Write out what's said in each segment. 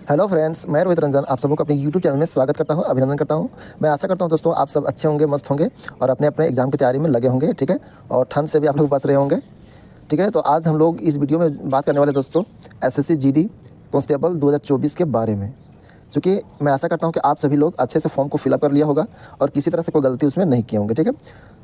Hello friends, मैं रोहित रंजन आप सबको अपने यूट्यूब चैनल में स्वागत करता हूं, अभिनंदन करता हूं। मैं आशा करता हूं दोस्तों आप सब अच्छे होंगे, मस्त होंगे और अपने अपने एग्जाम की तैयारी में लगे होंगे, ठीक है। और ठंड से भी आप लोग बच रहे होंगे, ठीक है। तो आज हम लोग इस वीडियो में बात करने वाले दोस्तों एसएससी जीडी कांस्टेबल 2024 के बारे में। चूँकि मैं आशा करता हूँ कि आप सभी लोग अच्छे से फॉर्म को फिलअप कर लिया होगा और किसी तरह से कोई गलती उसमें नहीं किए होंगे, ठीक है।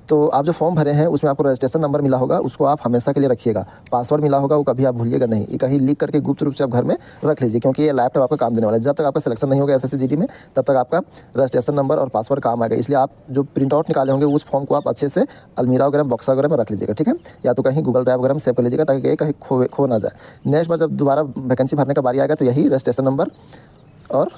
तो आप जो फॉर्म भरे हैं उसमें आपको रजिस्ट्रेशन नंबर मिला होगा, उसको आप हमेशा के लिए रखिएगा। पासवर्ड मिला होगा वो कभी आप भूलिएगा नहीं, ये कहीं लीक करके गुप्त रूप से आप घर में रख लीजिए, क्योंकि ये लैपटॉप आपका काम देने वाला है। जब तक आपका सिलेक्शन नहीं होगा एसएससी जीडी में तब तक आपका रजिस्ट्रेशन नंबर और पासवर्ड काम आएगा। इसलिए आप जो प्रिंट आउट निकाले होंगे उस फॉर्म को आप अच्छे से अलमीरा वगैरह बॉक्स वगैरह में रख लीजिएगा, ठीक है। या तो कहीं गूगल ड्राइव वगैरह में सेव कर लीजिएगा ताकि ये कहीं खो ना जाए। नेक्स्ट बार जब दोबारा वैकेंसी भरने का बारी आएगा तो यही रजिस्ट्रेशन नंबर और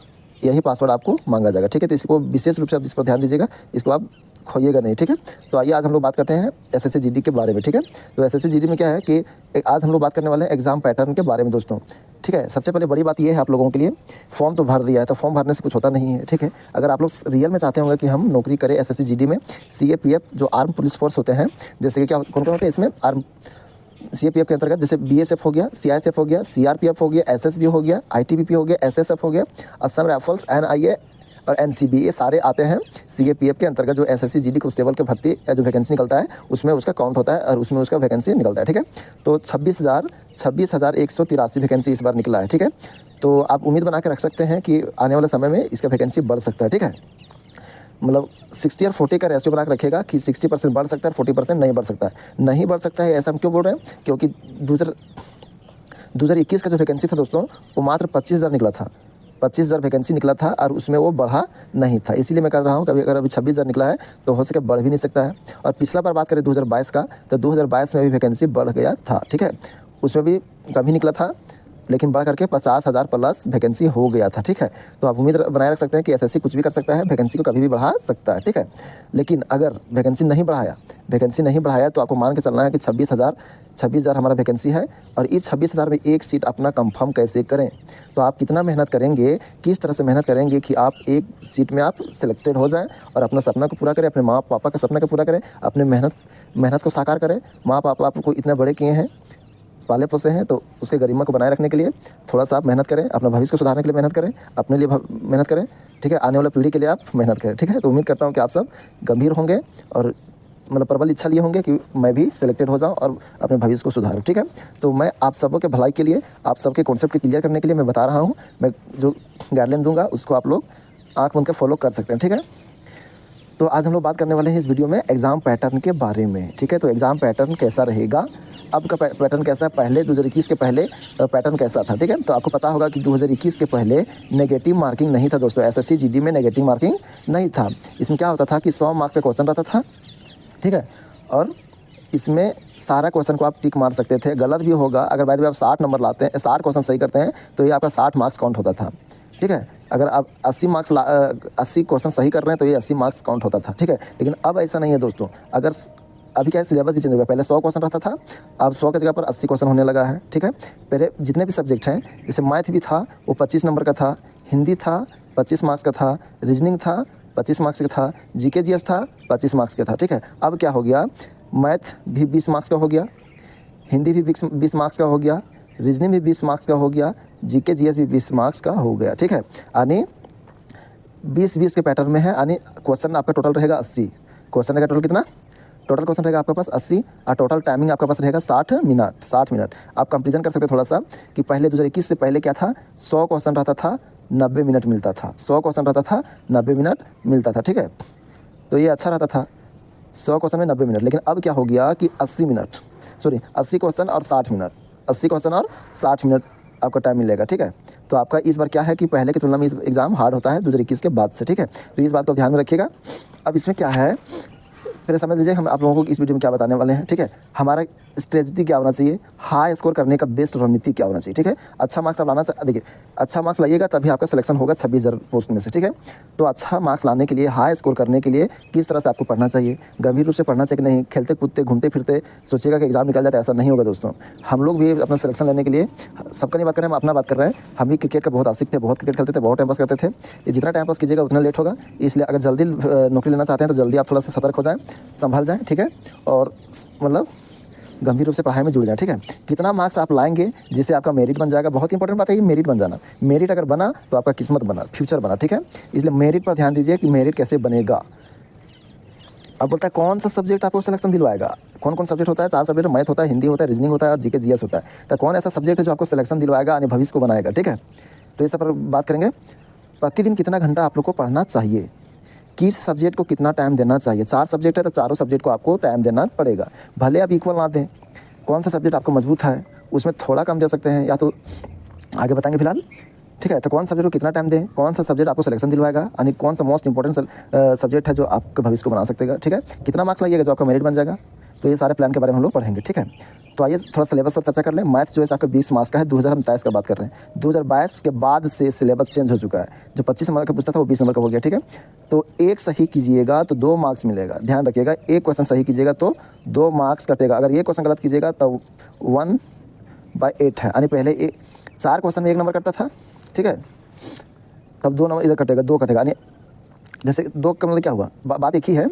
यही पासवर्ड आपको मांगा जाएगा, ठीक है। तो इसको विशेष रूप से आप इस पर ध्यान दीजिएगा, इसको आप खोइएगा नहीं, ठीक है। तो आइए आज हम लोग बात करते हैं एसएससी जीडी के बारे में, ठीक है। तो एसएससी जीडी में क्या है कि आज हम लोग बात करने वाले हैं एग्जाम पैटर्न के बारे में दोस्तों, ठीक है। सबसे पहले बड़ी बात यह है आप लोगों के लिए, फॉर्म तो भर दिया है तो फॉर्म भरने से कुछ होता नहीं है, ठीक है। अगर आप लोग रियल में चाहते होंगे कि हम नौकरी करें एसएससी जीडी में, सीएपीएफ जो आर्म पुलिस फोर्स होते हैं, जैसे कि क्या कौन कौन होते हैं इसमें, आर्म सीएपीएफ के अंतर्गत जैसे बीएसएफ हो गया, सीआईएसएफ हो गया, सीआरपीएफ हो गया, एसएसबी हो गया, आईटीबीपी हो गया, एसएसएफ हो गया, असम राइफल्स, एनआईए और एनसीबी, ये सारे आते हैं सीएपीएफ के अंतर्गत। जो एसएससी जीडी कांस्टेबल के भर्ती या जो वैकेंसी निकलता है उसमें उसका काउंट होता है और उसमें उसका वैकेंसी निकलता है, ठीक है। तो 26,183 वैकेंसी इस बार निकला है, ठीक है। तो आप उम्मीद बना के रख सकते हैं कि आने वाले समय में इसका वैकेंसी बढ़ सकता है, ठीक है। मतलब 60 और 40 का रेशियो बना के रखेगा कि 60% बढ़ सकता है, 40% नहीं बढ़ सकता है। नहीं बढ़ सकता है ऐसा हम क्यों बोल रहे हैं, क्योंकि 2021 का जो वैकेंसी था दोस्तों वो मात्र 25,000 निकला था, 25,000 वैकेंसी निकला था और उसमें वो बढ़ा नहीं था। इसीलिए मैं कह रहा हूँ कि अगर अभी 26,000 निकला है तो हो सके बढ़ भी नहीं सकता है। और पिछला बार बात करें 2022 का, तो 2022 में भी वैकेंसी बढ़ गया था, ठीक है। उसमें भी कम ही निकला था लेकिन बढ़ करके 50,000 प्लस वैकेंसी हो गया था, ठीक है। तो आप उम्मीद बनाए रख सकते हैं कि एसएससी कुछ भी कर सकता है, वैकेंसी को कभी भी बढ़ा सकता है, ठीक है। लेकिन अगर वैकेंसी नहीं बढ़ाया तो आपको मान के चलना है कि 26,000 हमारा वैकेंसी है और इस 26,000 में एक सीट अपना कंफर्म कैसे करें। तो आप कितना मेहनत करेंगे, किस तरह से मेहनत करेंगे कि आप एक सीट में आप सिलेक्टेड हो जाएं और अपना सपना को पूरा करें, अपने माँ पापा का सपना को पूरा करें, अपने मेहनत को साकार करें। माँ पापा आपको इतने बड़े किए हैं, पाले पोसे हैं, तो उसके गरिमा को बनाए रखने के लिए थोड़ा सा आप मेहनत करें, अपना भविष्य को सुधारने के लिए मेहनत करें, अपने लिए मेहनत करें, ठीक है। आने वाला पीढ़ी के लिए आप मेहनत करें, ठीक है। तो उम्मीद करता हूँ कि आप सब गंभीर होंगे और मतलब प्रबल इच्छा लिए होंगे कि मैं भी सिलेक्टेड हो जाऊं और अपने भविष्य को सुधारूं, ठीक है। तो मैं आप सबों के भलाई के लिए, आप सबके कॉन्सेप्ट को क्लियर करने के लिए मैं बता रहा हूं, मैं जो गाइडलाइन दूंगा उसको आप लोग आँख बंद कर फॉलो कर सकते हैं, ठीक है। तो आज हम लोग बात करने वाले हैं इस वीडियो में एग्ज़ाम पैटर्न के बारे में, ठीक है। तो एग्ज़ाम पैटर्न कैसा रहेगा, अब का पैटर्न कैसा है, पहले 2021 के पहले पैटर्न कैसा था, ठीक है। तो आपको पता होगा कि 2021 के पहले नेगेटिव मार्किंग नहीं था दोस्तों, एसएससी जीडी में नेगेटिव मार्किंग नहीं था। इसमें क्या होता था कि 100 मार्क्स का क्वेश्चन रहता था, ठीक है। और इसमें सारा क्वेश्चन को आप टिक मार सकते थे, गलत भी होगा अगर बाद में आप 60 नंबर लाते हैं, 60 क्वेश्चन सही करते हैं तो ये आपका 60 मार्क्स काउंट होता था, ठीक है। अगर आप 80 क्वेश्चन सही कर रहे हैं तो ये 80 मार्क्स काउंट होता था, ठीक है। लेकिन अब ऐसा नहीं है दोस्तों, अगर अभी क्या है सिलेबस भी चेंज हो गया, पहले 100 क्वेश्चन रहता था, अब 100 की जगह पर 80 क्वेश्चन होने लगा है, ठीक है। पहले जितने भी सब्जेक्ट हैं, जैसे मैथ भी था वो 25 नंबर का था, हिंदी था 25 मार्क्स का था, रीजनिंग था 25 मार्क्स का था, जीके जीएस था 25 मार्क्स का था, ठीक है। अब क्या हो गया, मैथ भी 20 मार्क्स का हो गया, हिंदी भी 20 मार्क्स का हो गया, रीजनिंग भी 20 मार्क्स का हो गया, जीके जीएस भी 20 मार्क्स का हो गया, ठीक है। यानी 20-20 के पैटर्न में है, यानी क्वेश्चन आपका टोटल रहेगा 80। क्वेश्चन रहेगा टोटल कितना, टोटल क्वेश्चन रहेगा आपके पास 80 और टोटल टाइमिंग आपके पास रहेगा 60 मिनट। आप कंपेरिजन कर सकते हैं थोड़ा सा कि पहले 2021 से पहले क्या था, 100 क्वेश्चन रहता था 90 मिनट मिलता था, 100 क्वेश्चन रहता था 90 मिनट मिलता था, ठीक है। तो ये अच्छा रहता था 100 क्वेश्चन में 90 मिनट। लेकिन अब क्या हो गया कि 80 क्वेश्चन और 60 मिनट, 80 क्वेश्चन और 60 मिनट आपका टाइम मिलेगा, ठीक है। तो आपका इस बार क्या है कि पहले की तुलना में इस एग्ज़ाम हार्ड होता है 2021 के बाद से, ठीक है। तो इस बात को ध्यान में रखिएगा। अब इसमें क्या है, फिर समझ लीजिए हम आप लोगों को इस वीडियो में क्या बताने वाले हैं, ठीक है। हमारा स्ट्रेटजी क्या होना चाहिए, हाई स्कोर करने का बेस्ट रणनीति क्या होना चाहिए, ठीक है। अच्छा मार्क्स आप लाना, देखिए अच्छा मार्क्स लाइएगा तभी आपका सिलेक्शन होगा 26,000 पोस्ट में से, ठीक है। तो अच्छा मार्क्स लाने के लिए, हाई स्कोर करने के लिए किस तरह से आपको पढ़ना चाहिए, गंभीर रूप से पढ़ना चाहिए कि नहीं, खेलते कूदते घूमते फिरते सोचिएगा कि एग्जाम निकल जाता है, ऐसा नहीं होगा दोस्तों। हम लोग भी अपना सिलेक्शन लेने के लिए, सबका नहीं बात कर रहे हैं, हम अपना बात कर रहे हैं, हम भी क्रिकेट का बहुत आशिक थे, बहुत क्रिकेट खेलते थे, बहुत टाइम पास करते थे। ये जितना टाइम पास कीजिएगा उतना लेट होगा, इसलिए अगर जल्दी नौकरी लेना चाहते हैं तो जल्दी आप थोड़ा सा सतर्क हो जाएँ, संभल जाएँ, ठीक है। और मतलब गंभीर रूप से पढ़ाई में जुड़ जाएं, ठीक है। कितना मार्क्स आप लाएंगे जिससे आपका मेरिट बन जाएगा, बहुत इंपॉर्टेंट बात है ये मेरिट बन जाना। मेरिट अगर बना तो आपका किस्मत बना, फ्यूचर बना, ठीक है। इसलिए मेरिट पर ध्यान दीजिए कि मेरिट कैसे बनेगा। अब बोलता है कौन सा सब्जेक्ट आपको सिलेक्शन दिलवाएगा। कौन कौन सब्जेक्ट होता है? 4 सब्जेक्ट, मैथ होता है, हिंदी होता है, रीजनिंग होता है और जीके जीएस होता है। तो कौन ऐसा सब्जेक्ट है जो आपको सिलेक्शन दिलवाएगा, आने भविष्य को बनाएगा, ठीक है। तो ये सब पर बात करेंगे। प्रतिदिन कितना घंटा आप लोग को पढ़ना चाहिए, किस सब्जेक्ट को कितना टाइम देना चाहिए। 4 सब्जेक्ट है तो चारों सब्जेक्ट को आपको टाइम देना पड़ेगा, भले आप इक्वल ना दें। कौन सा सब्जेक्ट आपको मजबूत है उसमें थोड़ा कम दे सकते हैं, या तो आगे बताएंगे फिलहाल, ठीक है। तो कौन सब्जेक्ट को कितना टाइम दें, कौन सा सब्जेक्ट आपको सिलेक्शन दिलवाएगा, यानी कौन सा मोस्ट इंपॉर्टेंट सब्जेक्ट है जो आपके भविष्य को बना सकतेगा, ठीक है। कितना मार्क्स लाइएगा जो आपका मेरिट बन जाएगा। तो ये सारे प्लान के बारे में हम लोग पढ़ेंगे, ठीक है। तो आइए थोड़ा सिलेबस पर चर्चा कर लें। मैथ जो है आपका 20 मार्क्स का है, 2023 का बात कर रहे हैं। 2022 के बाद से सिलेबस चेंज हो चुका है, जो 25 नंबर का पूछता था वो 20 नंबर का हो गया, ठीक है। तो एक सही कीजिएगा तो 2 मार्क्स मिलेगा, ध्यान रखिएगा। एक क्वेश्चन सही कीजिएगा तो 2 मार्क्स कटेगा, अगर ये क्वेश्चन गलत कीजिएगा तो 1/8 है, यानी पहले 4 क्वेश्चन में 1 नंबर कटता था, ठीक है। तब 2 नंबर इधर कटेगा, 2 कटेगा, यानी जैसे 2 का मतलब क्या हुआ, बात एक ही है।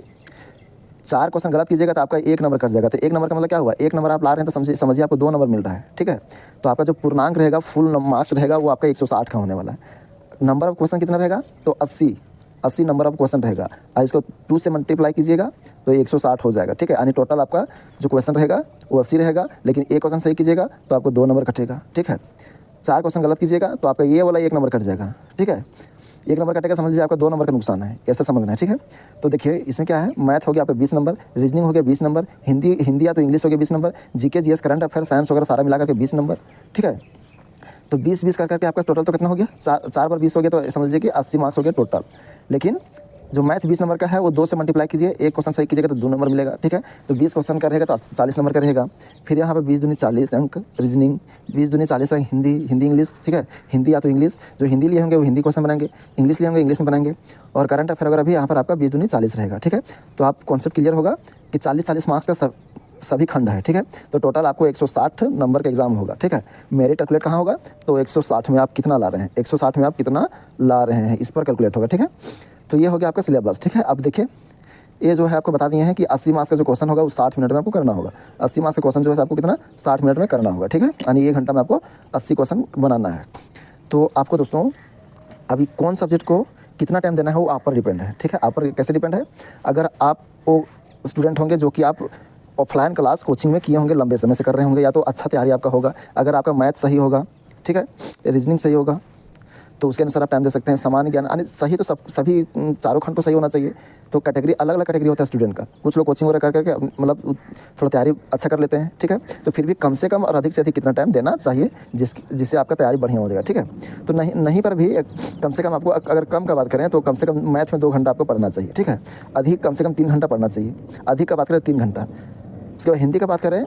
4 क्वेश्चन गलत कीजिएगा तो आपका 1 नंबर कट जाएगा। तो 1 नंबर का मतलब क्या हुआ, 1 नंबर आप ला रहे हैं तो समझिए आपको 2 नंबर मिल रहा है, ठीक है। तो आपका जो पूर्णांक रहेगा, फुल मार्क्स रहेगा, वो आपका 160 का होने वाला है। नंबर ऑफ क्वेश्चन कितना रहेगा, तो 80 नंबर ऑफ क्वेश्चन रहेगा, और इसको 2 से मल्टीप्लाई कीजिएगा तो 160 हो जाएगा, ठीक है। यानी टोटल आपका जो क्वेश्चन रहेगा वो 80 रहेगा, लेकिन एक क्वेश्चन सही कीजिएगा तो आपको 2 नंबर कटेगा, ठीक है। 4 क्वेश्चन गलत कीजिएगा तो आपका ये वाला 1 नंबर कट जाएगा, ठीक है। 1 नंबर कटेगा, समझ लीजिए आपका 2 नंबर का नुकसान है, ऐसा समझना है, ठीक है। तो देखिए इसमें क्या है, मैथ हो गया आपका 20 नंबर, रीजनिंग हो गया 20 नंबर, हिंदी या तो इंग्लिश हो गया 20 number, GK GS current affair science वगैरह सारा मिला करके 20 नंबर, ठीक है। तो 20 कर करके आपका टोटल तो कितना हो गया, 4 बार 20 हो गया, तो समझ लीजिए कि 80 मार्क्स हो गया टोटल। लेकिन जो मैथ 20 नंबर का है वो 2 से मल्टीप्लाई कीजिए, एक क्वेश्चन सही कीजिएगा तो 2 नंबर मिलेगा, ठीक है। तो 20 क्वेश्चन का रहेगा तो 40 नंबर का रहेगा। फिर यहाँ पे 20 दूनी 40 अंक रीजनिंग, 20 दूनी 40 अंक हिंदी इंग्लिश, ठीक है। हिंदी या तो इंग्लिश, जो हिंदी लिए होंगे वो हिंदी क्वेश्चन बनाएंगे, इंग्लिश लिए होंगे इंग्लिश में बनाएंगे, और करंट अफेयर वगैरह भी यहाँ पर आपका 20 दूनी 40 रहेगा, ठीक है। तो आप कॉन्सेप्ट क्लियर होगा कि 40 मार्क्स का सभी खंड है, ठीक है। तो टोटल आपको 160 नंबर का एग्जाम होगा, ठीक है। मेरिट कैलकुलेट कहाँ होगा, तो 160 में आप कितना ला रहे हैं, 160 में आप कितना ला रहे हैं, इस पर कैलकुलेट होगा, ठीक है। तो ये हो गया आपका सिलेबस, ठीक है। अब देखिए ये जो है आपको बता दिए हैं कि 80 मार्क्स का जो क्वेश्चन होगा वो 60 मिनट में आपको करना होगा। 80 मार्क्स का क्वेश्चन जो है आपको कितना 60 मिनट में करना होगा, ठीक है। यानी 1 घंटा में आपको 80 क्वेश्चन बनाना है। तो आपको दोस्तों अभी कौन सब्जेक्ट को कितना टाइम देना है वो आप पर डिपेंड है, ठीक है। आप पर कैसे डिपेंड है, अगर आप वो स्टूडेंट होंगे जो कि आप ऑफलाइन क्लास कोचिंग में किए होंगे, लंबे समय से कर रहे होंगे, या तो अच्छा तैयारी आपका होगा। अगर आपका मैथ सही होगा, ठीक है, रीजनिंग सही होगा, तो उसके अनुसार आप टाइम दे सकते हैं। सामान्य ज्ञान यानी सही तो सभी चारों खंड को सही होना चाहिए। तो कैटेगरी अलग अलग कैटेगरी होता है स्टूडेंट का। कुछ लोग कोचिंग वगैरह करके मतलब थोड़ा तैयारी अच्छा कर लेते हैं, ठीक है। तो फिर भी कम से कम और अधिक से अधिक कितना टाइम देना चाहिए जिससे आपका तैयारी बढ़िया हो जाएगा, ठीक है। तो नहीं पर भी कम से कम आपको, अगर कम का बात करें तो कम से कम मैथ में 2 घंटा आपको पढ़ना चाहिए, ठीक है। अधिक कम से कम 3 घंटा पढ़ना चाहिए। अधिक का बात करें 3 घंटा। उसके बाद हिंदी का बात करें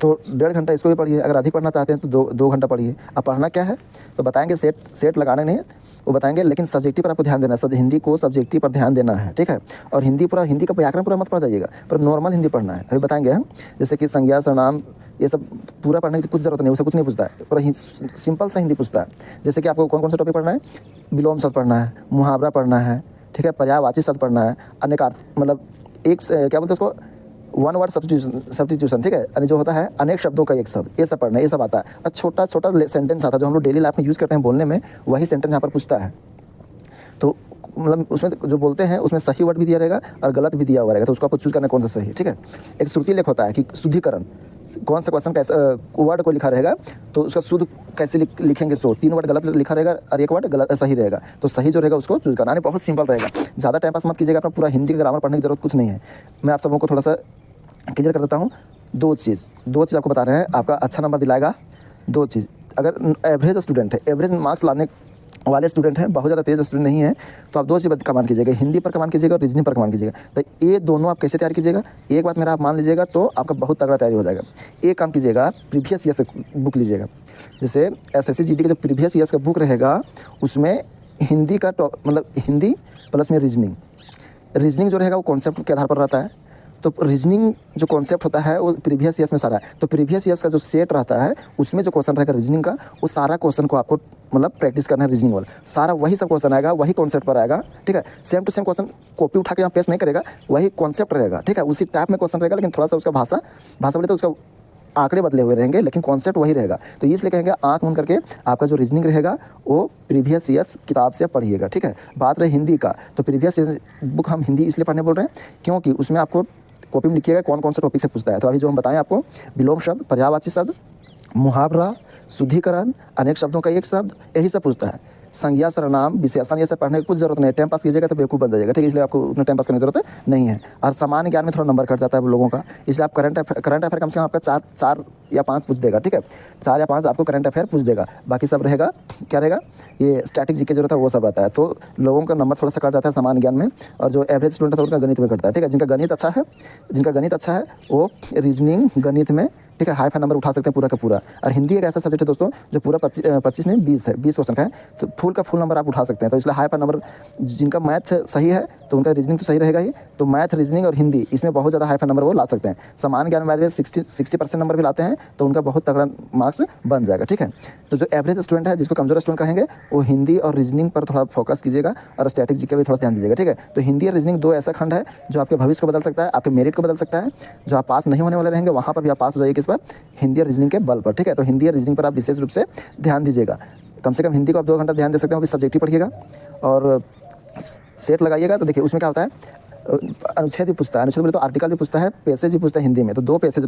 तो 1.5 घंटा इसको भी पढ़िए। अगर अधिक पढ़ना चाहते हैं तो 2 घंटा पढ़िए। अब पढ़ना क्या है तो बताएंगे, सेट लगाने नहीं वो बताएंगे, लेकिन सब्जेक्टिव पर आपको ध्यान देना है। हिंदी को सब्जेक्टिव पर ध्यान देना है, ठीक है। और हिंदी का व्याकरण पूरा मत पढ़ जाइएगा, पर नॉर्मल हिंदी पढ़ना है। अभी बताएंगे हम, जैसे कि संज्ञा सर्वनाम ये सब पूरा पढ़ने की कुछ ज़रूरत नहीं, उससे कुछ नहीं पूछता है, पूरा सिंपल सा हिंदी पूछता है। जैसे कि आपको कौन कौन सा टॉपिक पढ़ना है, विलोम शब्द पढ़ना है, मुहावरा पढ़ना है, ठीक है, पर्यायवाची शब्द पढ़ना है, अनेकार्थ मतलब क्या बोलते हैं उसको, 1 वर्ड सब्स्टिट्यूशन, ठीक है, यानी जो होता है अनेक शब्दों का एक शब्द, ये सब पढ़ना है, ये सब आता है। और छोटा सेंटेंस आता है जो हम लोग डेली लाइफ में यूज़ करते हैं बोलने में, वही सेंटेंस यहाँ पर पूछता है। तो मतलब उसमें जो बोलते हैं उसमें सही वर्ड भी दिया रहेगा और गलत भी दिया हुआ रहेगा, तो उसको आपको चूज़ करना कौन सा सही है, ठीक है। एक श्रुति लेख होता है कि शुद्धिकरण, कौन सा क्वेश्चन कैसा वर्ड को लिखा रहेगा तो उसका शुद्ध कैसे लिखेंगे। 3 वर्ड गलत लिखा रहेगा और 1 वर्ड गलत सही रहेगा, तो सही जो रहेगा उसको चूज़ करना है। बहुत सिंपल रहेगा, ज़्यादा टाइम पास मत कीजिएगा, अपना पूरा हिंदी का ग्रामर पढ़ने की जरूरत कुछ नहीं है। मैं आप सबों को थोड़ा सा क्लियर कर देता हूँ। 2 चीज़ आपको बता रहे हैं, आपका अच्छा नंबर दिलाएगा 2 चीज़। अगर एवरेज स्टूडेंट है, एवरेज मार्क्स लाने वाले स्टूडेंट हैं, बहुत ज़्यादा तेज़ स्टूडेंट नहीं है, तो आप 2 चीज़ कमान कीजिएगा, हिंदी पर कमान कीजिएगा और रीजनिंग पर कमान कीजिएगा। तो ये दोनों आप कैसे तैयार कीजिएगा, एक बात मेरा आप मान लीजिएगा तो आपका बहुत तगड़ा तैयारी हो जाएगा। एक काम कीजिएगा, प्रीवियस ईयर से बुक लीजिएगा। जैसे SSC GD का जो प्रीवियस ईयर्स का बुक रहेगा उसमें हिंदी का मतलब हिंदी प्लस में रीजनिंग जो रहेगा वो कॉन्सेप्ट के आधार पर रहता है। तो रीजनिंग जो कॉन्सेप्ट होता है वो प्रीवियस ईयर्स में सारा है। तो प्रीवियस ईयर्स का जो सेट रहता है उसमें जो क्वेश्चन रहेगा रीजनिंग का, वो सारा क्वेश्चन को आपको मतलब प्रैक्टिस करना है। रीजनिंग वाला सारा वही सब क्वेश्चन आएगा, वही कॉन्सेप्ट पर आएगा, ठीक है। Same to same question copy उठा के यहाँ पेस्ट नहीं करेगा, वही कॉन्सेप्ट रहेगा, ठीक है। उसी टाइप में क्वेश्चन रहेगा, लेकिन थोड़ा सा उसका भाषा बोले तो उसका आंकड़े बदले हुए रहेंगे, लेकिन कॉन्सेप्ट वही रहेगा। तो इसलिए कहेंगे आंख मूंद करके आपका जो रीजनिंग रहेगा वो प्रीवियस ईयर्स किताब से पढ़िएगा, ठीक है। बात रही हिंदी का, तो प्रीवियस ईयर बुक हम हिंदी इसलिए पढ़ने बोल रहे हैं क्योंकि उसमें आपको कॉपी में लिखिएगा कौन कौन से टॉपिक से पूछता है। तो अभी जो हम बताएं आपको, विलोम शब्द, पर्यायवाची शब्द, मुहावरा, शुद्धिकरण, अनेक शब्दों का एक शब्द, यही सब पूछता है। संज्ञा, सर्वनाम, विशेषण, ये सब पढ़ने की कुछ जरूरत नहीं है। टाइम पास कीजिएगा तो बेवकूफ़ बन जाएगा, ठीक है। इसलिए आपको उतना टाइम पास करने की जरूरत नहीं है। और सामान्य ज्ञान में थोड़ा नंबर कट जाता है लोगों का, इसलिए आप करंट अफेयर कम से कम आपका चार या 5 पूछ देगा, ठीक है। 4 या 5 आपको करंट अफेयर पूछ देगा, बाकी सब रहेगा क्या रहेगा, ये स्टैटिक जीके जो रहता है वो सब रहता है। तो लोगों का नंबर थोड़ा सा कट जाता है सामान्य ज्ञान में, और जो एवरेज स्टूडेंट है उनका गणित में कटता है, ठीक है। जिनका गणित अच्छा है वो रीजनिंग गणित में, ठीक है, हाई फाई नंबर उठा सकते हैं पूरा का पूरा। और हिंदी एक ऐसा सब्जेक्ट है दोस्तों जो पूरा 25 नहीं 20 है, 20 क्वेश्चन का है, तो फुल का फुल नंबर आप उठा सकते हैं। तो इसलिए हाई फाई नंबर, जिनका मैथ सही है तो उनका रीजनिंग तो सही रहेगा ही। तो मैथ, रीजनिंग और हिंदी इसमें बहुत ज़्यादा हाई फाई नंबर वो ला सकते हैं। सामान्य ज्ञान में 60% नंबर भी लाते हैं तो उनका बहुत तगड़ा मार्क्स बन जाएगा, ठीक है। तो जो एवरेज स्टूडेंट है, जिसको कमजोर स्टूडेंट कहेंगे, वो हिंदी और रीजनिंग पर थोड़ा फोकस कीजिएगा और स्टैटिक जीके भी थोड़ा ध्यान दीजिएगा, ठीक है। तो हिंदी और रीजनिंग 2 ऐसा खंड है जो आपके भविष्य को बदल सकता है, आपके मेरिट को बदल सकता है। जो आप पास नहीं होने वाले रहेंगे वहाँ पर भी आप पास हो जाइए, किस पर, हिंदी और रीजनिंग के बल पर, ठीक है। तो हिंदी और रीजनिंग पर आप विशेष रूप से ध्यान दीजिएगा। कम से कम हिंदी को आप 2 घंटा ध्यान दे सकते हैं, वो भी सब्जेक्टिव पढ़िएगा और सेट लगाइएगा। तो देखिए उसमें क्या होता है, अनुच्छेद भी पूछता है, अनुच्छेद बोले तो आर्टिकल भी पूछता है, पैसेज भी पूछता है हिंदी में। तो 2 पैसेज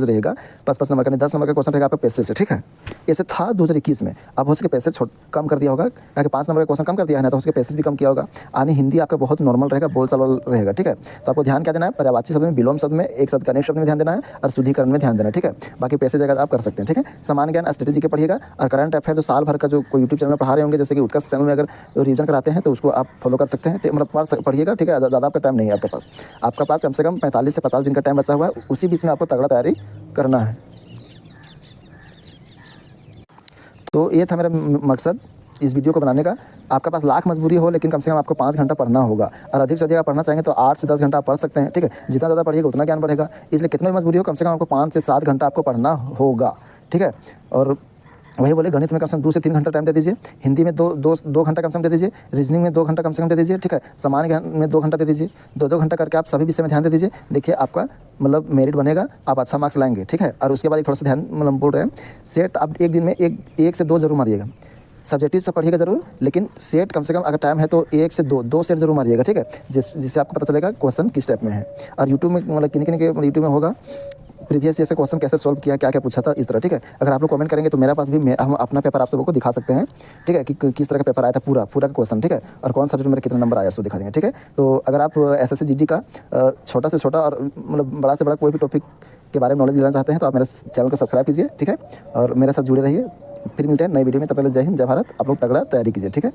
रहेगा 5-5 नंबर का, 10 नंबर का क्वेश्चन रहेगा आपका पैसेज से, ठीक है। ऐसे था 2021 में, अब हो सके पैसेज कम कर दिया होगा, ताकि 5 नंबर का क्वेश्चन कम कर दिया है ना, तो हो सके पैसेज भी कम किया होगा। आनी हिंदी आपका बहुत नॉर्मल रहेगा, बोल चाल रहेगा, ठीक है। तो आपको ध्यान क्या देना है, पर्यायवाची शब्द में, विलोम शब्द में, एक शब्द का अनेक शब्द में ध्यान देना है, और शुद्धिकरण में ध्यान देना है, ठीक है। बाकी पैसेज अगर आप कर सकते हैं, ठीक है। सामान्य ज्ञान, स्ट्रेटेजी के पढ़िएगा, और करंट अफेयर जो साल भर का जो कोई यूट्यूब चैनल में पढ़ा रहे होंगे, जैसे कि उत्कर्ष चैनल में अगर रिविजन कराते हैं तो उसको आप फॉलो कर सकते हैं, मतलब पढ़िएगा, ठीक है। ज़्यादा आपका टाइम नहीं है आपके पास कम से कम 45 से 50 दिन का टाइम बचा हुआ है, उसी बीच में आपको तगड़ा तैयारी करना है। तो ये था मेरा मकसद इस वीडियो को बनाने का। आपके पास लाख मजबूरी हो, लेकिन कम से कम आपको 5 घंटा पढ़ना होगा, और अधिक से अधिक आप पढ़ना चाहेंगे तो 8 से 10 घंटा आप पढ़ सकते हैं, ठीक है। जितना ज़्यादा पढ़िएगा उतना ज्ञान बढ़ेगा, इसलिए कितना भी मजबूरी हो कम से कम आपको 5 से 7 घंटा आपको पढ़ना होगा, ठीक है। और वही बोले, गणित में कम से कम 2 से 3 घंटा टाइम दे दीजिए, हिंदी में 2 घंटा कम से कम दे दीजिए, रीजनिंग में 2 घंटा कम से कम दे दीजिए, ठीक है। सामान्य ज्ञान में 2 घंटा दे दीजिए, 2-2 घंटा करके आप सभी विषय में ध्यान दे दीजिए। देखिए आपका मतलब मेरिट बनेगा, आप अच्छा मार्क्स लाएंगे, ठीक है। और उसके बाद एक थोड़ा सा ध्यान मतलब बोल रहे हैं, सेट आप एक दिन में एक से 2 जरूर मारिएगा। सब्जेक्टिव से पढ़िएगा जरूर, लेकिन सेट कम से कम अगर टाइम है तो 1 से 2 सेट जरूर मारिएगा, ठीक है, जिससे आपको पता चलेगा क्वेश्चन किस टाइप में है। और यूट्यूब में मतलब किन के यूट्यूब में होगा प्रीवियस ईयर से क्वेश्चन कैसे सॉल्व किया, क्या क्या पूछा था, इस तरह, ठीक है। अगर आप लोग कमेंट करेंगे तो मेरे पास भी हम अपना पेपर आप सबको दिखा सकते हैं, ठीक है, कि किस तरह का पेपर आया था पूरा का क्वेश्चन, ठीक है, और कौन सब्जेक्ट में मेरा कितना नंबर आया सो दिखा देंगे, ठीक है। तो अगर आप SSC GD का छोटा से छोटा और मतलब बड़ा से बड़ा कोई भी टॉपिक के बारे में नॉलेज लेना चाहते हैं तो आप मेरे चैनल को सब्सक्राइब कीजिए, ठीक है, और मेरे साथ जुड़े रहिए। फिर मिलते हैं नई वीडियो में, तब तक जय हिंद, जय भारत। आप लोग तगड़ा तैयारी कीजिए, ठीक है।